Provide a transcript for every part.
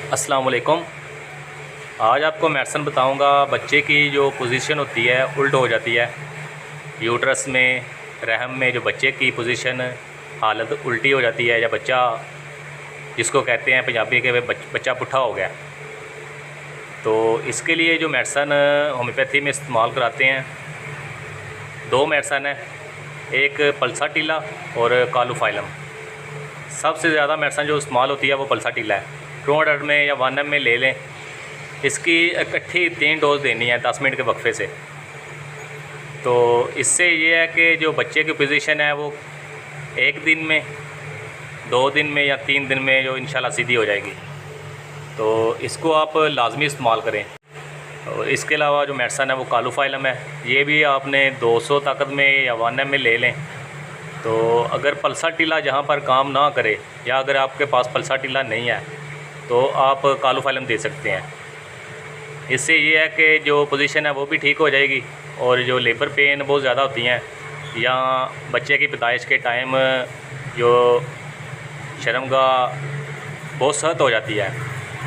अस्सलाम वालेकुम। आज आपको मेडिसिन बताऊंगा। बच्चे की जो पोजीशन होती है उल्ट हो जाती है। यूट्रस में, रहम में जो बच्चे की पोजीशन हालत उल्टी हो जाती है, या बच्चा जिसको कहते हैं पंजाबी के बच्चा पुट्ठा हो गया। तो इसके लिए जो मेडिसिन होम्योपैथी में इस्तेमाल कराते हैं, दो मेडिसिन है, एक पल्साटीला और कालूफाइलम। सबसे ज़्यादा मेडिसिन जो इस्तेमाल होती है वो पल्साटीला है। 200 में या 1 में ले लें। इसकी इकट्ठी 3 डोज देनी है 10 मिनट के वक्फे से। तो इससे ये है कि जो बच्चे की पोजीशन है वो 1 दिन में, 2 दिन में या 3 दिन में जो इंशाल्लाह सीधी हो जाएगी। तो इसको आप लाजमी इस्तेमाल करें। और इसके अलावा जो मेडिसिन है वो कालूफाइलम है। ये भी आपने 200 ताकत में या 1 में ले लें। तो अगर पल्साटीला जहाँ पर काम ना करे, या अगर आपके पास पल्साटीला नहीं है, तो आप कालूफाइलम दे सकते हैं। इससे ये है कि जो पोजीशन है वो भी ठीक हो जाएगी, और जो लेबर पेन बहुत ज़्यादा होती हैं, या बच्चे की पैदाइश के टाइम जो शर्मगाह बहुत सख्त हो जाती है,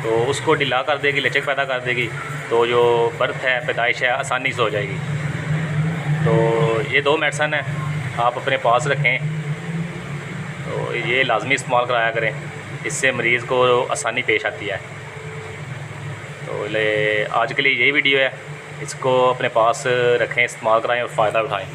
तो उसको ढीला कर देगी, लचक पैदा कर देगी। तो जो बर्थ है, पैदाइश है, आसानी से हो जाएगी। तो ये 2 मेडिसिन है, आप अपने पास रखें। तो ये लाजमी इस्तेमाल कराया करें, इससे मरीज़ को आसानी पेश आती है। तो आज के लिए यही वीडियो है। इसको अपने पास रखें, इस्तेमाल कराएं और फ़ायदा उठाएं।